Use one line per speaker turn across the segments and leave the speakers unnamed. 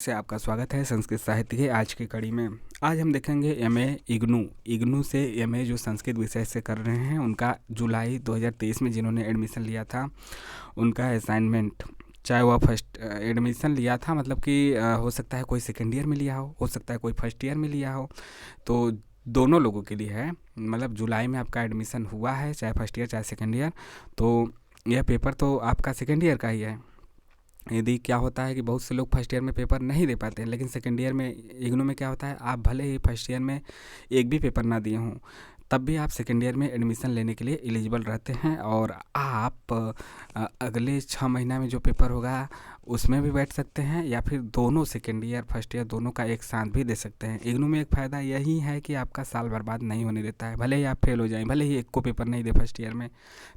से आपका स्वागत है संस्कृत साहित्य की आज की कड़ी में। आज हम देखेंगे एमए इग्नू से एमए जो संस्कृत विषय से कर रहे हैं उनका जुलाई 2023 में जिन्होंने एडमिशन लिया था उनका असाइनमेंट, चाहे वह फर्स्ट एडमिशन लिया था मतलब कि हो सकता है कोई सेकेंड ईयर में लिया हो सकता है कोई फर्स्ट ईयर में लिया हो, तो दोनों लोगों के लिए है। मतलब जुलाई में आपका एडमिशन हुआ है, चाहे फर्स्ट ईयर चाहे सेकेंड ईयर, तो यह पेपर तो आपका सेकेंड ईयर का ही है। यदि क्या होता है कि बहुत से लोग फर्स्ट ईयर में पेपर नहीं दे पाते हैं, लेकिन सेकेंड ईयर में इग्नू में क्या होता है, आप भले ही फर्स्ट ईयर में एक भी पेपर ना दिए हों तब भी आप सेकेंड ईयर में एडमिशन लेने के लिए एलिजिबल रहते हैं और आप अगले 6 महीना में जो पेपर होगा उसमें भी बैठ सकते हैं या फिर दोनों सेकेंड ईयर फर्स्ट ईयर दोनों का एक साथ भी दे सकते हैं। इग्नू में एक फ़ायदा यही है कि आपका साल बर्बाद नहीं होने देता है। भले ही आप फेल हो जाएं, भले ही एक को पेपर नहीं दे फर्स्ट ईयर में,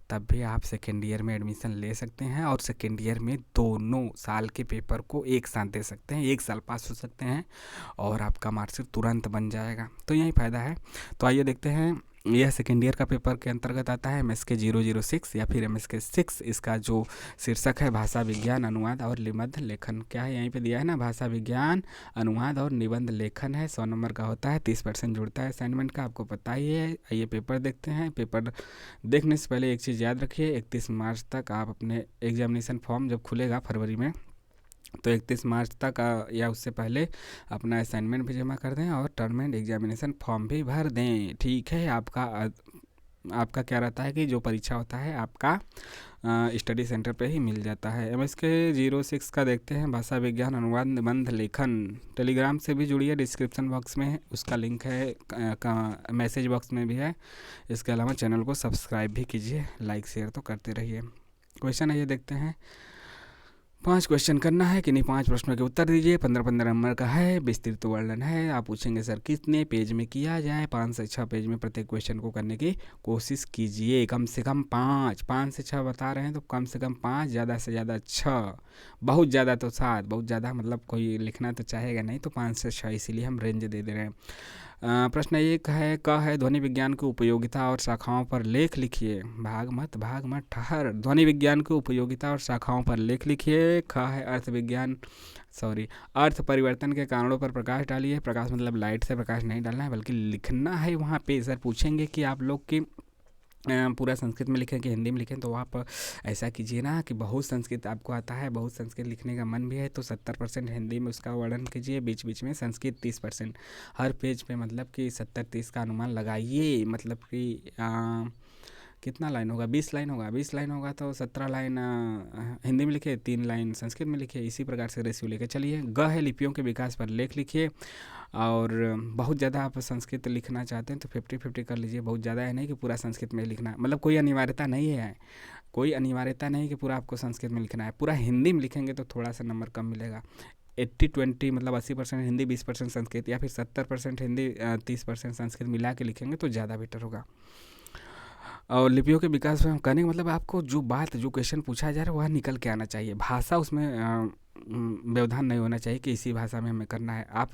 तब भी आप सेकेंड ईयर में एडमिशन ले सकते हैं और सेकेंड ईयर में दोनों साल के पेपर को एक साथ दे सकते हैं, एक साल पास हो सकते हैं और आपका मार्कशीट तुरंत बन जाएगा। तो यही फ़ायदा है। तो आइए देखते हैं, यह सेकेंड ईयर का पेपर के अंतर्गत आता है MSK 006 या फिर MSK 6। इसका जो शीर्षक है भाषा विज्ञान अनुवाद और निबंध लेखन। क्या है यहीं पे दिया है ना, भाषा विज्ञान अनुवाद और निबंध लेखन है। 100 नंबर का होता है, 30% जुड़ता है असाइनमेंट का, आपको पता ही है। आइए पेपर देखते हैं। पेपर देखने से पहले एक चीज़ याद रखिए, 31 मार्च तक आप अपने एग्जामिनेशन फॉर्म जब खुलेगा फरवरी में, तो 31 मार्च तक या उससे पहले अपना असाइनमेंट भी जमा कर दें और टर्म एंड एग्जामिनेशन फॉर्म भी भर दें। ठीक है, आपका क्या रहता है कि जो परीक्षा होता है आपका स्टडी सेंटर पे ही मिल जाता है। MSK 06 का देखते हैं, भाषा विज्ञान अनुवाद निबंध लेखन। टेलीग्राम से भी जुड़िए, डिस्क्रिप्शन बॉक्स में उसका लिंक है, मैसेज बॉक्स में भी है। इसके अलावा चैनल को सब्सक्राइब भी कीजिए, लाइक शेयर तो करते रहिए। क्वेश्चन है ये, देखते हैं। 5 क्वेश्चन करना है, किन्हीं 5 प्रश्नों के उत्तर दीजिए। 15-15 नंबर का है, विस्तृत वर्णन है। आप पूछेंगे सर कितने पेज में किया जाए, 5 से 6 पेज में प्रत्येक क्वेश्चन को करने की कोशिश कीजिए। कम से कम 5 से 6 बता रहे हैं तो कम से कम 5, ज़्यादा से ज़्यादा 6, बहुत ज़्यादा तो 7। बहुत ज़्यादा मतलब कोई लिखना तो चाहेगा नहीं, तो 5 से 6 इसीलिए हम रेंज दे दे रहे हैं। प्रश्न एक है, क है ध्वनि विज्ञान की उपयोगिता और शाखाओं पर लेख लिखिए। भाग मत ठहर। ध्वनि विज्ञान की उपयोगिता और शाखाओं पर लेख लिखिए। ख है अर्थ परिवर्तन के कारणों पर प्रकाश डालिए। प्रकाश मतलब लाइट से प्रकाश नहीं डालना है बल्कि लिखना है। वहाँ पे सर पूछेंगे कि आप लोग की पूरा संस्कृत में लिखें कि हिंदी में लिखें, तो आप ऐसा कीजिए ना कि बहुत संस्कृत आपको आता है, बहुत संस्कृत लिखने का मन भी है, तो 70% हिंदी में उसका वर्णन कीजिए, बीच बीच में संस्कृत 30%। हर पेज पे मतलब कि 70-30 का अनुमान लगाइए। मतलब कि कितना लाइन होगा, 20 लाइन होगा। 20 लाइन होगा तो 17 लाइन हिंदी में लिखिए, 3 लाइन संस्कृत में लिखिए। इसी प्रकार से रेशियो लेके चलिए। ग है लिपियों के विकास पर लेख लिखिए। और बहुत ज़्यादा आप संस्कृत लिखना चाहते हैं तो 50-50 कर लीजिए। बहुत ज़्यादा है नहीं कि पूरा संस्कृत में लिखना, मतलब कोई अनिवार्यता नहीं है, कोई अनिवार्यता नहीं कि पूरा आपको संस्कृत में लिखना है। पूरा हिंदी में लिखेंगे तो थोड़ा सा नंबर कम मिलेगा। 80-20 मतलब 80% हिंदी 20% संस्कृत, या फिर 70% हिंदी 30% संस्कृत मिला के लिखेंगे तो ज़्यादा बेटर होगा। और लिपियों के विकास में कहने का मतलब आपको जो क्वेश्चन पूछा जा रहा है वह निकल के आना चाहिए। भाषा उसमें व्यवधान नहीं होना चाहिए कि इसी भाषा में हमें करना है। आप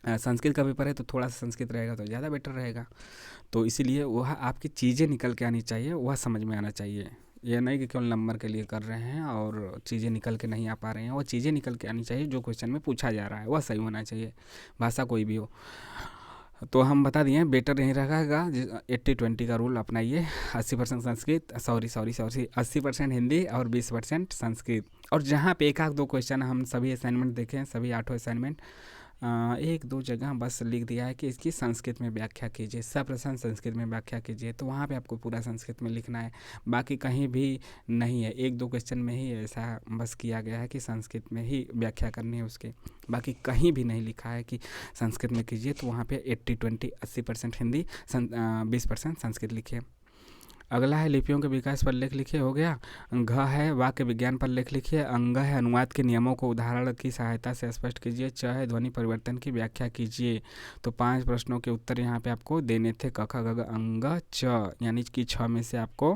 संस्कृत का पेपर है तो थोड़ा सा संस्कृत रहेगा तो ज़्यादा बेटर रहेगा। तो इसीलिए वह आपकी चीज़ें निकल के आनी चाहिए, वह समझ में आना चाहिए। यह नहीं कि केवल नंबर के लिए कर रहे हैं और चीज़ें निकल के नहीं आ पा रही हैं। वो चीज़ें निकल के आनी चाहिए, जो क्वेश्चन में पूछा जा रहा है वह सही होना चाहिए, भाषा कोई भी हो। तो हम बता दिए बेटर नहीं रहेगा, 80-20 का रूल अपनाइए। 80% संस्कृत, 80% हिंदी और 20% संस्कृत। और जहाँ पे एक आध दो क्वेश्चन हम सभी असाइनमेंट देखें, सभी 8 असाइनमेंट, 1-2 जगह बस लिख दिया है कि इसकी संस्कृत में व्याख्या कीजिए, सप्रश्न संस्कृत में व्याख्या कीजिए, तो वहाँ पे आपको पूरा संस्कृत में लिखना है। बाकी कहीं भी नहीं है, 1-2 क्वेश्चन में ही ऐसा बस किया गया है कि संस्कृत में ही व्याख्या करनी है उसके, बाकी कहीं भी नहीं लिखा है कि संस्कृत में कीजिए। तो वहाँ पे 80-20 80% हिंदी, 20% संस्कृत लिखिए। अगला है लिपियों के विकास पर लेख लिखिए, हो गया। घ है वाक्य विज्ञान पर लेख लिखिए। अंग है अनुवाद के नियमों को उदाहरण की सहायता से स्पष्ट कीजिए। च है ध्वनि परिवर्तन की व्याख्या कीजिए। तो 5 प्रश्नों के उत्तर यहाँ पे आपको देने थे, क ख ग घ अंग च, यानी कि 6 में से आपको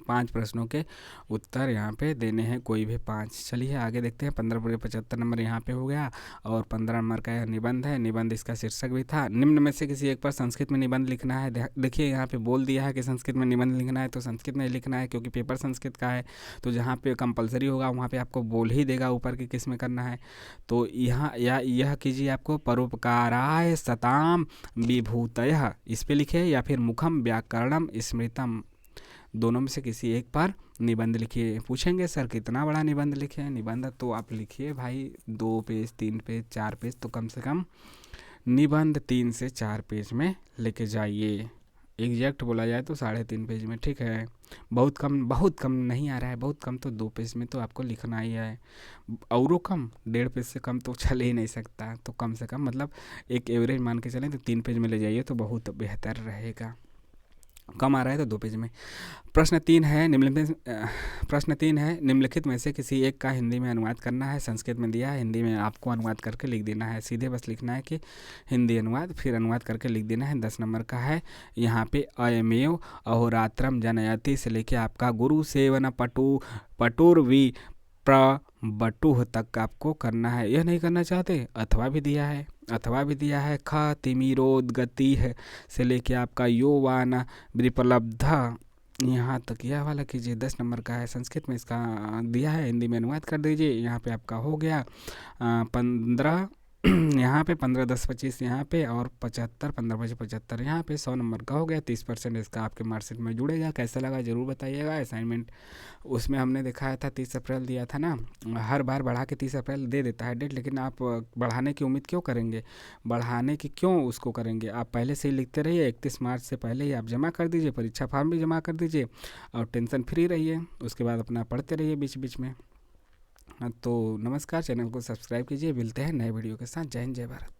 5 प्रश्नों के उत्तर यहाँ पे देने हैं, कोई भी 5। चलिए आगे देखते हैं। 15 पूरे 75 नंबर यहाँ पे हो गया और 15 नंबर का यह निबंध है। निबंध इसका शीर्षक भी था, निम्न में से किसी एक पर संस्कृत में निबंध लिखना है। देखिए यहाँ पे बोल दिया है कि संस्कृत में निबंध लिखना है, तो संस्कृत में लिखना है क्योंकि पेपर संस्कृत का है। तो जहाँ पे कंपलसरी होगा वहाँ पे आपको बोल ही देगा ऊपर कि किस में करना है। तो यहाँ यह कीजिए, आपको परोपकाराय सताम विभूतयः इस पे लिखे, या फिर मुखम व्याकरणम स्मृतम, दोनों में से किसी एक पर निबंध लिखिए। पूछेंगे सर कितना बड़ा निबंध लिखे हैं? निबंध तो आप लिखिए भाई 2 पेज 3 पेज 4 पेज, तो कम से कम निबंध 3 से 4 पेज में लेके जाइए। एग्जैक्ट बोला जाए तो 3.5 पेज में, ठीक है। बहुत कम नहीं आ रहा है, बहुत कम तो 2 पेज में तो आपको लिखना ही है। औरों कम 1.5 पेज से कम तो चल ही नहीं सकता। तो कम से कम मतलब एक एवरेज मान के चलें तो 3 पेज में ले जाइए तो बहुत बेहतर रहेगा। कम आ रहा है तो 2 पेज में। प्रश्न 3 है निम्नलिखित में से किसी एक का हिंदी में अनुवाद करना है। संस्कृत में दिया है, हिंदी में आपको अनुवाद करके लिख देना है। सीधे बस लिखना है कि हिंदी अनुवाद, फिर अनुवाद करके लिख देना है। 10 नंबर का है यहाँ पे, अयमेव अहोरात्रम जनयति से लेके आपका गुरु सेवन पटुर्वी प्रबटुह तक आपको करना है। यह नहीं करना चाहते, अथवा भी दिया है। ख तिमिरोदगति है से लेके आपका योवान विपलब्ध, यहाँ तक यह वाला कीजिए। 10 नंबर का है, संस्कृत में इसका दिया है, हिंदी में अनुवाद कर दीजिए। यहाँ पे आपका हो गया 15 यहाँ पे 15 10 25 यहाँ पे, और 75 15 5 75 यहाँ पे। 100 नंबर का हो गया। 30% इसका आपके मार्कशीट में जुड़ेगा। कैसा लगा जरूर बताइएगा। असाइनमेंट उसमें हमने दिखाया था 30 अप्रैल दिया था ना, हर बार बढ़ा के 30 अप्रैल दे देता है डेट, लेकिन आप बढ़ाने की उम्मीद क्यों करेंगे? बढ़ाने की क्यों उसको करेंगे? आप पहले से ही लिखते रहिए, 31 मार्च से पहले ही आप जमा कर दीजिए, परीक्षा फॉर्म भी जमा कर दीजिए और टेंशन फ्री रहिए। उसके बाद अपना पढ़ते रहिए बीच बीच में। तो नमस्कार, चैनल को सब्सक्राइब कीजिए। मिलते हैं नए वीडियो के साथ। जय हिंद, जय भारत।